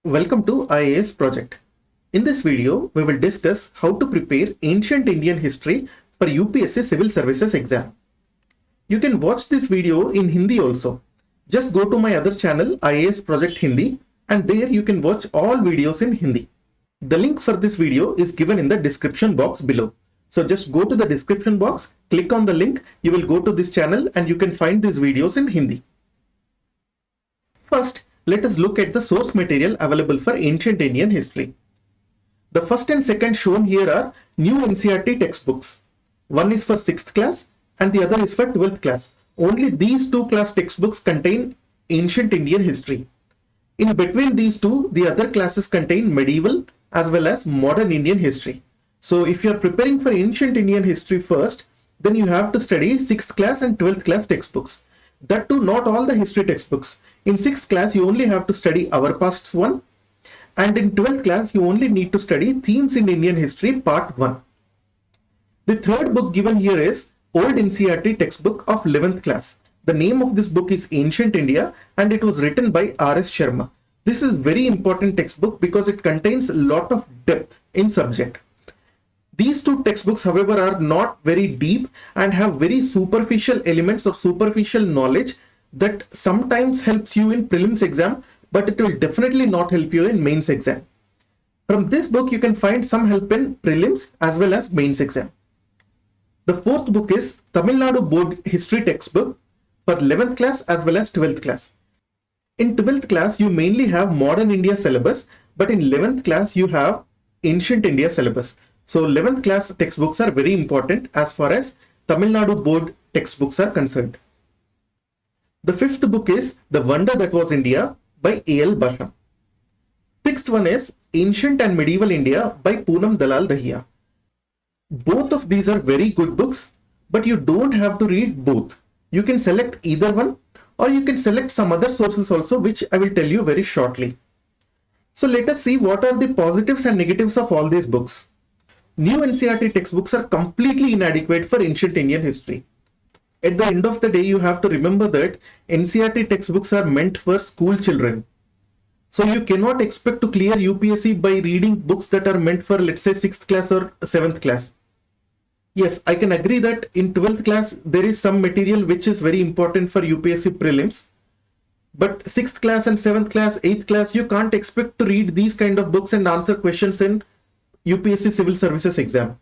Welcome to IAS Project. In this video, we will discuss how to prepare ancient Indian history for UPSC Civil Services exam. You can watch this video in Hindi also. Just go to my other channel IAS Project Hindi and there you can watch all videos in Hindi. The link for this video is given in the description box below. So just go to the description box, click on the link, you will go to this channel and you can find these videos in Hindi. First, let us look at the source material available for ancient Indian history. The first and second shown here are new NCERT textbooks. One is for 6th class and the other is for 12th class. Only these two class textbooks contain ancient Indian history. In between these two, the other classes contain medieval as well as modern Indian history. So if you are preparing for ancient Indian history first, then you have to study 6th class and 12th class textbooks. That too, not all the history textbooks. In 6th class, you only have to study Our Pasts 1, and in 12th class, you only need to study Themes in Indian History Part 1. The third book given here is Old NCERT textbook of 11th class. The name of this book is Ancient India and it was written by R.S. Sharma. This is very important textbook because it contains a lot of depth in subject. These two textbooks, however, are not very deep and have very superficial elements of superficial knowledge that sometimes helps you in prelims exam, but it will definitely not help you in mains exam. From this book, you can find some help in prelims as well as mains exam. The fourth book is Tamil Nadu Board History textbook for 11th class as well as 12th class. In 12th class, you mainly have modern India syllabus, but in 11th class, you have ancient India syllabus. So 11th class textbooks are very important as far as Tamil Nadu board textbooks are concerned. The fifth book is The Wonder That Was India by A.L. Basham. Sixth one is Ancient and Medieval India by Poonam, Dalal, Dahiya. Both of these are very good books, but you don't have to read both. You can select either one or you can select some other sources also, which I will tell you very shortly. So let us see what are the positives and negatives of all these books. New NCERT textbooks are completely inadequate for ancient Indian history. At the end of the day, you have to remember that NCERT textbooks are meant for school children. So you cannot expect to clear UPSC by reading books that are meant for, let's say, 6th class or 7th class. Yes, I can agree that in 12th class, there is some material which is very important for UPSC prelims. But 6th class and 7th class, 8th class, you can't expect to read these kind of books and answer questions in UPSC Civil Services exam.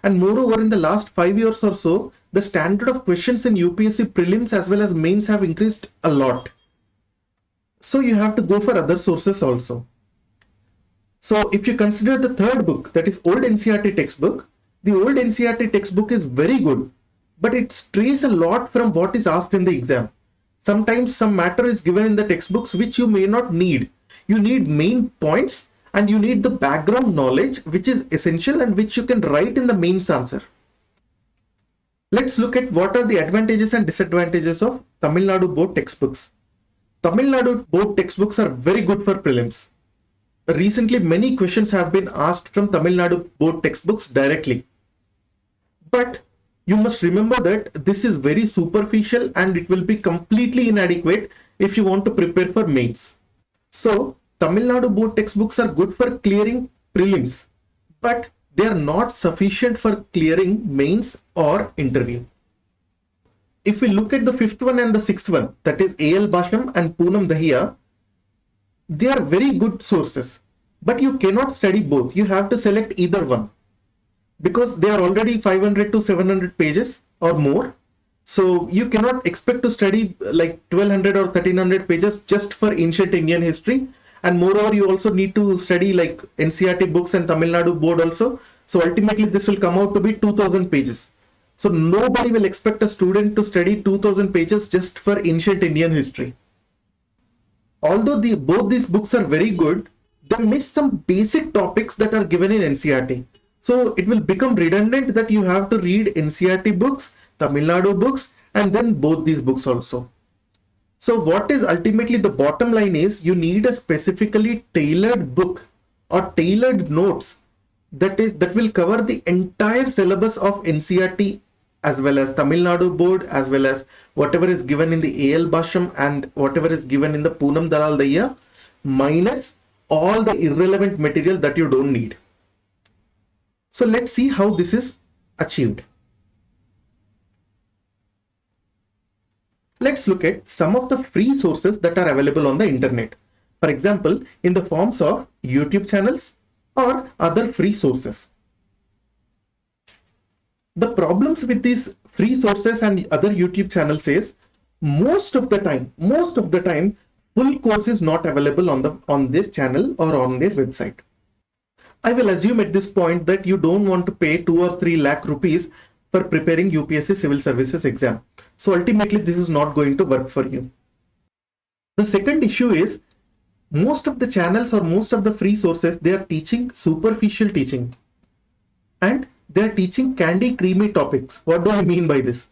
And moreover, in the last 5 years or so, the standard of questions in UPSC prelims as well as mains have increased a lot. So you have to go for other sources also. So if you consider the third book, that is Old NCERT textbook, the Old NCERT textbook is very good, but it strays a lot from what is asked in the exam. Sometimes some matter is given in the textbooks which you may not need. You need main points and you need the background knowledge which is essential and which you can write in the mains answer. Let's look at what are the advantages and disadvantages of Tamil Nadu board textbooks. Tamil Nadu board textbooks are very good for prelims. Recently, many questions have been asked from Tamil Nadu board textbooks directly. But you must remember that this is very superficial and it will be completely inadequate if you want to prepare for mains. So, Tamil Nadu board textbooks are good for clearing prelims, but they are not sufficient for clearing mains or interview. If we look at the fifth one and the sixth one, that is A.L. Basham and Poonam Dahiya, they are very good sources, but you cannot study both. You have to select either one because they are already 500 to 700 pages or more. So you cannot expect to study like 1200 or 1300 pages just for ancient Indian history. And moreover, you also need to study like NCERT books and Tamil Nadu board also. So ultimately this will come out to be 2000 pages. So nobody will expect a student to study 2000 pages just for ancient Indian history. Although both these books are very good, they miss some basic topics that are given in NCERT. So it will become redundant that you have to read NCERT books, Tamil Nadu books, and then both these books also. So what is ultimately the bottom line is you need a specifically tailored book or tailored notes that will cover the entire syllabus of NCERT as well as Tamil Nadu board as well as whatever is given in the A.L. Basham and whatever is given in the Poonam Dalal Dahiya minus all the irrelevant material that you don't need. So let's see how this is achieved. Let's look at some of the free sources that are available on the internet. For example, in the forms of YouTube channels or other free sources. The problems with these free sources and other YouTube channels is most of the time, full course is not available on this channel or on their website. I will assume at this point that you don't want to pay 2 or 3 lakh rupees for preparing UPSC Civil Services exam. So ultimately, this is not going to work for you. The second issue is most of the channels or most of the free sources, they are teaching superficial teaching and they are teaching candy creamy topics. What do I mean by this?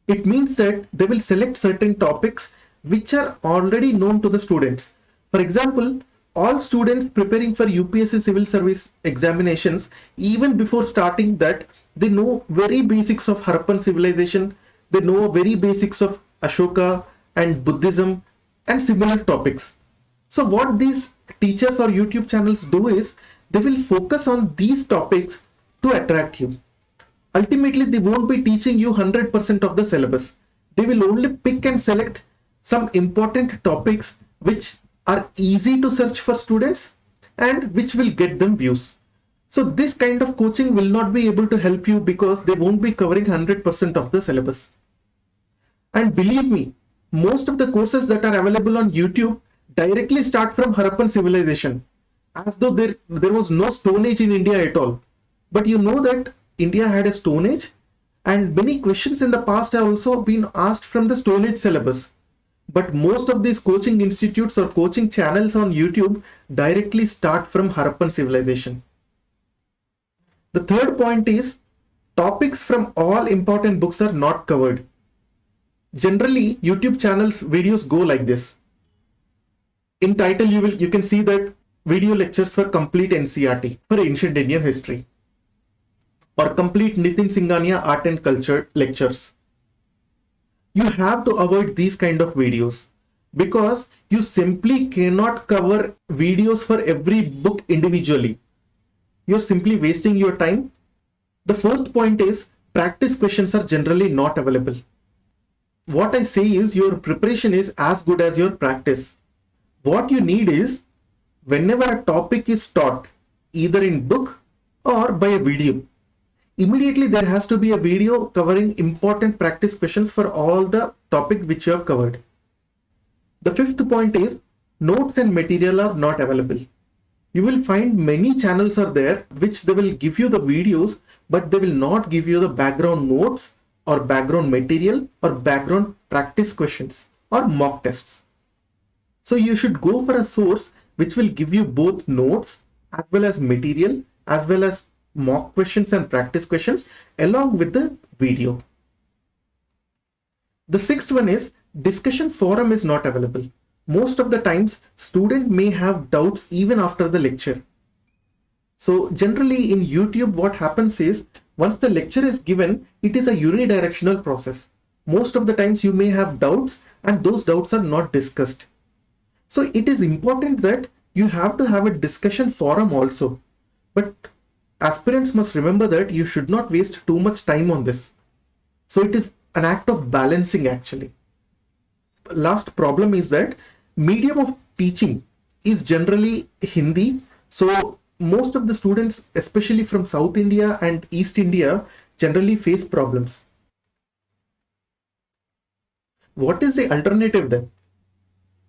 It means that they will select certain topics which are already known to the students. For example, all students preparing for UPSC Civil Service examinations, even before starting that, they know very basics of Harappan civilization, they know very basics of Ashoka and Buddhism and similar topics. So what these teachers or YouTube channels do is they will focus on these topics to attract you. Ultimately, they won't be teaching you 100% of the syllabus. They will only pick and select some important topics which are easy to search for students and which will get them views. So this kind of coaching will not be able to help you because they won't be covering 100% of the syllabus. And believe me, most of the courses that are available on YouTube directly start from Harappan civilization, as though there was no Stone Age in India at all. But you know that India had a Stone Age and many questions in the past have also been asked from the Stone Age syllabus. But most of these coaching institutes or coaching channels on YouTube directly start from Harappan civilization. The third point is topics from all important books are not covered. Generally, YouTube channels videos go like this. In title, you can see that video lectures for complete NCERT for ancient Indian history or complete Nitin Singhania art and culture lectures. You have to avoid these kind of videos because you simply cannot cover videos for every book individually. You're simply wasting your time. The fourth point is practice questions are generally not available. What I say is your preparation is as good as your practice. What you need is whenever a topic is taught either in book or by a video, immediately there has to be a video covering important practice questions for all the topic which you have covered. The fifth point is notes and material are not available. You will find many channels are there which they will give you the videos, but they will not give you the background notes or background material or background practice questions or mock tests. So you should go for a source which will give you both notes as well as material as well as mock questions and practice questions along with the video. The sixth one is discussion forum is not available. Most of the times student may have doubts even after the lecture. So generally in YouTube what happens is once the lecture is given, it is a unidirectional process. Most of the times you may have doubts and those doubts are not discussed. So it is important that you have to have a discussion forum also. But aspirants must remember that you should not waste too much time on this. So it is an act of balancing actually. Last problem is that medium of teaching is generally Hindi. So most of the students, especially from South India and East India, generally face problems. What is the alternative then?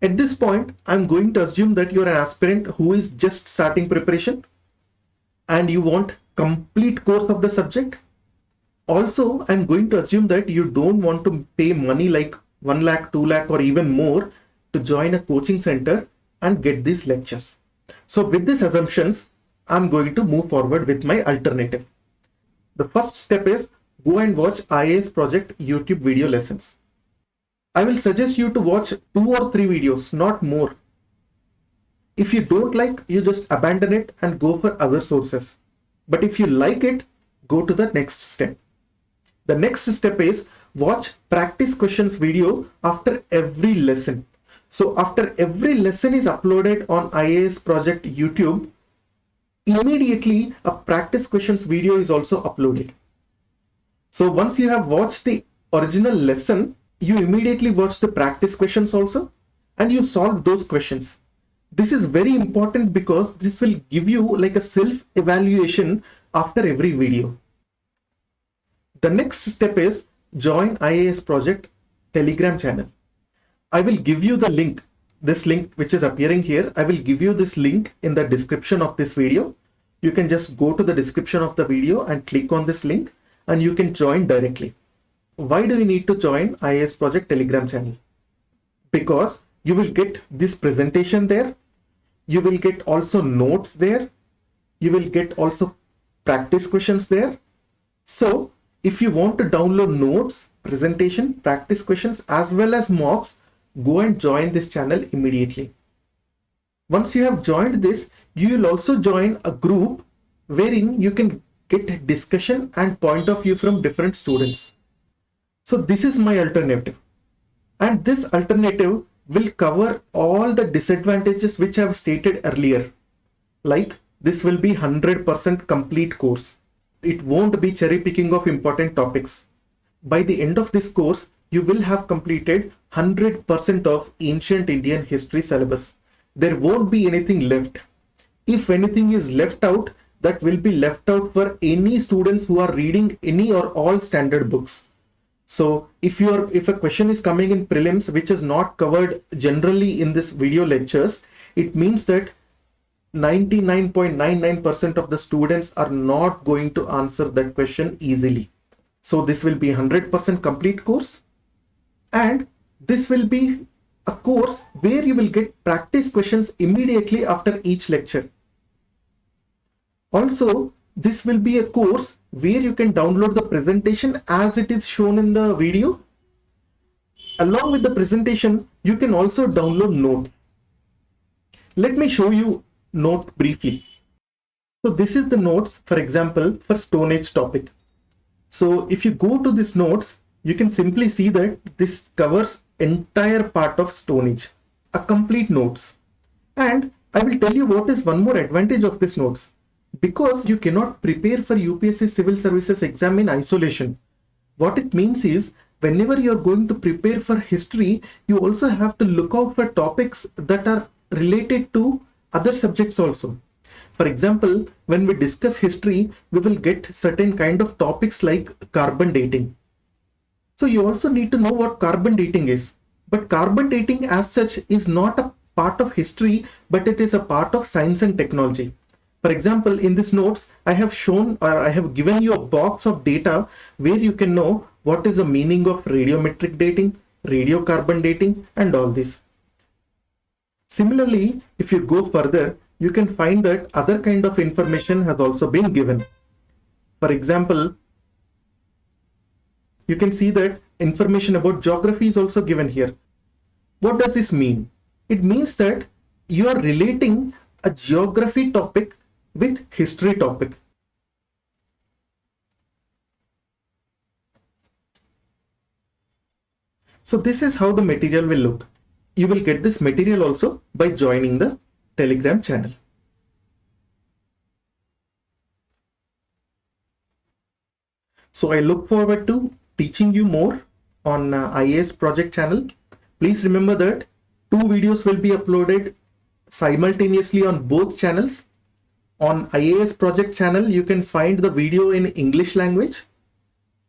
At this point, I'm going to assume that you're an aspirant who is just starting preparation and you want complete course of the subject. Also, I'm going to assume that you don't want to pay money like 1 lakh, 2 lakh or even more to join a coaching center and get these lectures. So with these assumptions, I'm going to move forward with my alternative. The first step is go and watch IAS Project YouTube video lessons. I will suggest you to watch 2 or 3 videos, not more. If you don't like, you just abandon it and go for other sources. But if you like it, go to the next step. The next step is watch practice questions video after every lesson. So after every lesson is uploaded on IAS Project YouTube, immediately a practice questions video is also uploaded. So once you have watched the original lesson, you immediately watch the practice questions also and you solve those questions. This is very important because this will give you like a self-evaluation after every video. The next step is join IAS Project Telegram channel. I will give you the link, this link which is appearing here. I will give you this link in the description of this video. You can just go to the description of the video and click on this link and you can join directly. Why do you need to join IAS Project Telegram channel? Because you will get this presentation there. You will get also notes there. You will get also practice questions there. So if you want to download notes, presentation, practice questions, as well as mocks, go and join this channel immediately. Once you have joined this, you will also join a group wherein you can get discussion and point of view from different students. So this is my alternative. And this alternative will cover all the disadvantages which I have stated earlier. Like this will be 100% complete course. It won't be cherry picking of important topics. By the end of this course, you will have completed 100% of ancient Indian history syllabus. There won't be anything left. If anything is left out, that will be left out for any students who are reading any or all standard books. So if a question is coming in prelims which is not covered generally in this video lectures, it means that 99.99% of the students are not going to answer that question easily. So this will be 100% complete course, and this will be a course where you will get practice questions immediately after each lecture. Also, this will be a course where you can download the presentation as it is shown in the video. Along with the presentation, you can also download notes. Let me show you notes briefly. So this is the notes, for example, for Stone Age topic. So if you go to this notes, you can simply see that this covers entire part of Stone Age, a complete notes. And I will tell you what is one more advantage of this notes. Because you cannot prepare for UPSC Civil Services exam in isolation. What it means is, whenever you are going to prepare for history, you also have to look out for topics that are related to other subjects also. For example, when we discuss history, we will get certain kind of topics like carbon dating. So you also need to know what carbon dating is. But carbon dating as such is not a part of history, but it is a part of science and technology. For example, in this notes, I have shown or I have given you a box of data where you can know what is the meaning of radiometric dating, radiocarbon dating, and all this. Similarly, if you go further, you can find that other kind of information has also been given. For example, you can see that information about geography is also given here. What does this mean? It means that you are relating a geography topic with history topic. So this is how the material will look. You will get this material also by joining the Telegram channel. So I look forward to teaching you more on IAS Project channel. Please remember that 2 videos will be uploaded simultaneously on both channels. On IAS Project channel, you can find the video in English language.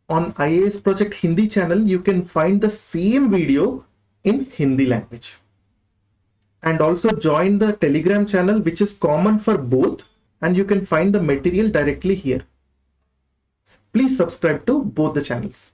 On IAS Project Hindi channel, you can find the same video in Hindi language. And also join the Telegram channel, which is common for both, and you can find the material directly here. Please subscribe to both the channels.